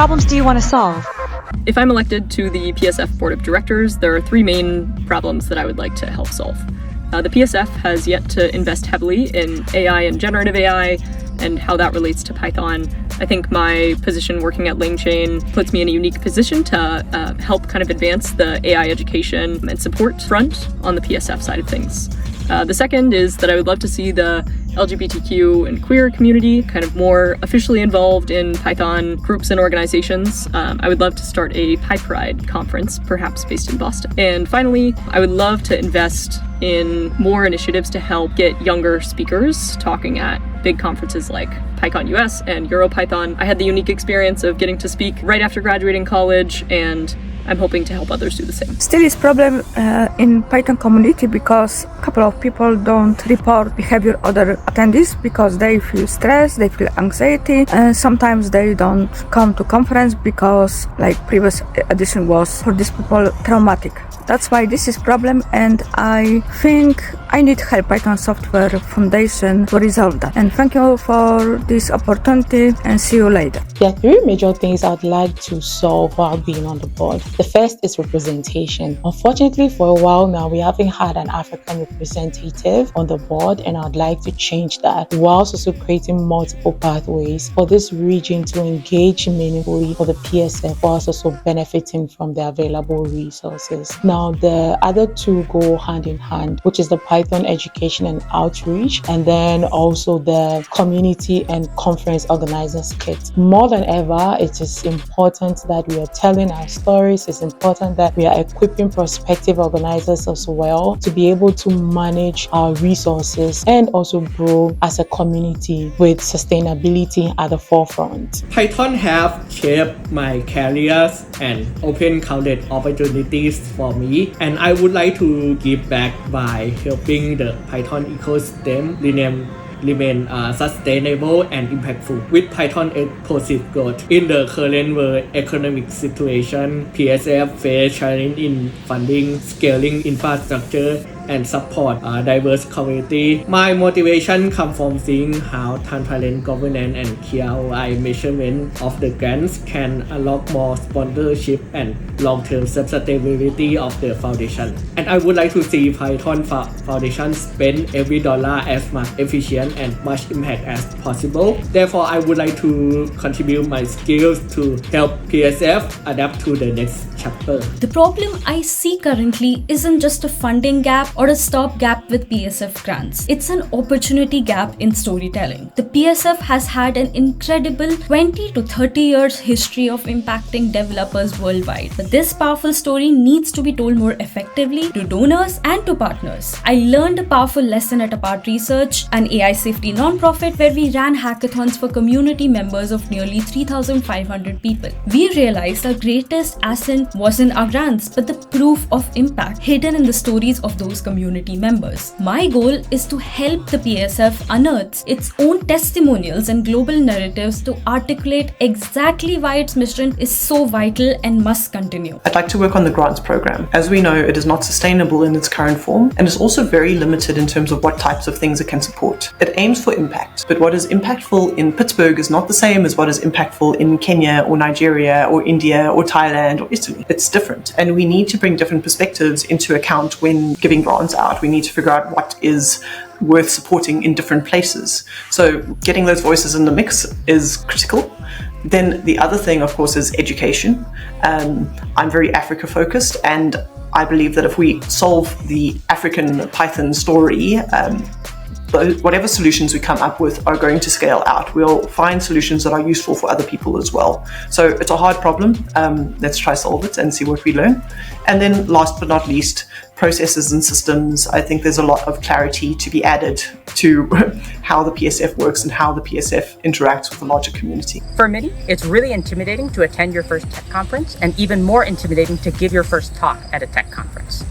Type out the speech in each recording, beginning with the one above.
problems do you want to solve? If I'm elected to the PSF Board of Directors, there are three main problems that I would like to help solve. The PSF has yet to invest heavily in AI and generative AI and how that relates to Python. I think my position working at LangChain puts me in a unique position to help kind of advance the AI education and support front on the PSF side of things. The second is that I would love to see the LGBTQ and queer community kind of more officially involved in Python groups and organizations. I would love to start a PyPride conference, perhaps based in Boston. And finally, I would love to invest in more initiatives to help get younger speakers talking at big conferences like PyCon US and EuroPython. I had the unique experience of getting to speak right after graduating college, and I'm hoping to help others do the same. Still is problem in Python community because a couple of people don't report behavior other attendees because they feel stress, they feel anxiety, and sometimes they don't come to conference because like previous edition was for these people traumatic. That's why this is problem, and I think I need help Python Software Foundation to resolve that. And thank you for this opportunity, and see you later. There are three major things I'd like to solve while being on the board. The first is representation. Unfortunately, for a while now, we haven't had an African representative on the board, and I'd like to change that, whilst also creating multiple pathways for this region to engage meaningfully for the PSF, whilst also benefiting from the available resources. Now, the other two go hand in hand, which is the Python education and outreach, and then also the community and conference organizers kit. More than ever, it is important that we are telling our stories. It's important that we are equipping prospective organizers as well to be able to manage our resources and also grow as a community with sustainability at the forefront. Python have shaped my careers and opened countless opportunities for me, and I would like to give back by helping the Python ecosystem remain sustainable and impactful. With Python explosive growth in the current world economic situation, PSF face challenge in funding, scaling infrastructure, and support diverse community. My motivation comes from seeing how transparent governance and clear ROI measurement of the grants can unlock more sponsorship and long-term sustainability of the foundation. And I would like to see Python Foundation spend every dollar as much efficient and much impact as possible. Therefore, I would like to contribute my skills to help PSF adapt to the next chapter. The problem I see currently isn't just a funding gap or a stopgap with PSF grants. It's an opportunity gap in storytelling. The PSF has had an incredible 20 to 30 years history of impacting developers worldwide. But this powerful story needs to be told more effectively to donors and to partners. I learned a powerful lesson at Apart Research, an AI safety nonprofit where we ran hackathons for community members of nearly 3,500 people. We realized our greatest asset wasn't our grants, but the proof of impact hidden in the stories of those community members. My goal is to help the PSF unearth its own testimonials and global narratives to articulate exactly why its mission is so vital and must continue. I'd like to work on the grants program. As we know, it is not sustainable in its current form, and is also very limited in terms of what types of things it can support. It aims for impact, but what is impactful in Pittsburgh is not the same as what is impactful in Kenya or Nigeria or India or Thailand or Italy. It's different, and we need to bring different perspectives into account when giving grants out. We need to figure out what is worth supporting in different places. So getting those voices in the mix is critical. Then the other thing, of course, is education. I'm very Africa focused, and I believe that if we solve the African Python story, whatever solutions we come up with are going to scale out. We'll find solutions that are useful for other people as well. So it's a hard problem. Let's try solve it and see what we learn. And then last but not least, processes and systems. I think there's a lot of clarity to be added to how the PSF works and how the PSF interacts with the larger community. For many, it's really intimidating to attend your first tech conference, and even more intimidating to give your first talk at a tech conference.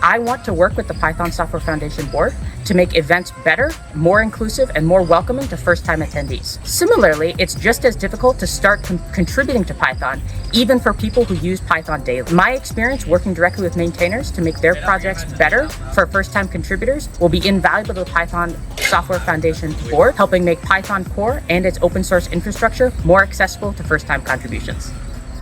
I want to work with the Python Software Foundation board to make events better, more inclusive, and more welcoming to first-time attendees. Similarly, it's just as difficult to start contributing to Python, even for people who use Python daily. My experience working directly with maintainers to make their projects better for first-time contributors will be invaluable to the Python Software Foundation board, helping make Python core and its open source infrastructure more accessible to first-time contributions.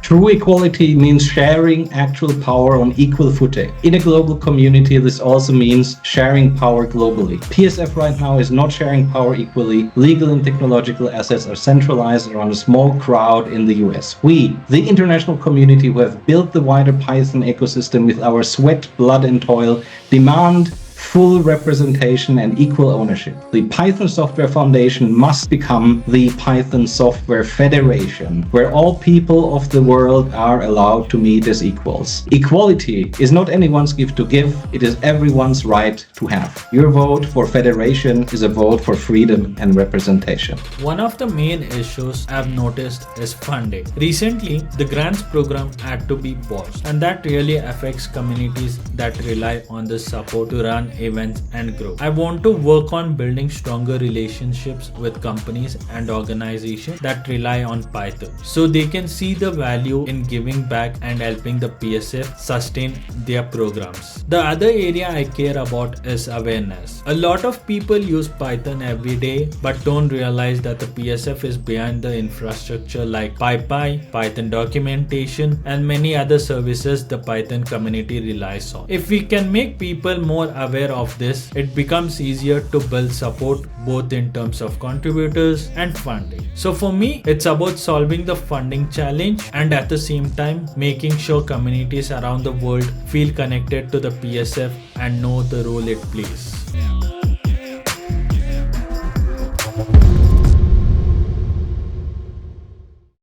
True equality means sharing actual power on equal footing. In a global community, this also means sharing power globally. PSF right now is not sharing power equally. Legal and technological assets are centralized around a small crowd in the US. We, the international community who have built the wider Python ecosystem with our sweat, blood, and toil, demand full representation and equal ownership. The Python Software Foundation must become the Python Software Federation, where all people of the world are allowed to meet as equals. Equality is not anyone's gift to give, it is everyone's right to have. Your vote for federation is a vote for freedom and representation. One of the main issues I've noticed is funding. Recently, the grants program had to be paused, and that really affects communities that rely on this support to run events and grow. I want to work on building stronger relationships with companies and organizations that rely on Python, so they can see the value in giving back and helping the PSF sustain their programs. The other area I care about is awareness. A lot of people use Python every day but don't realize that the PSF is behind the infrastructure like PyPy, Python documentation, and many other services the Python community relies on. If we can make people more aware of this, it becomes easier to build support both in terms of contributors and funding. So for me, it's about solving the funding challenge and at the same time making sure communities around the world feel connected to the PSF and know the role it plays.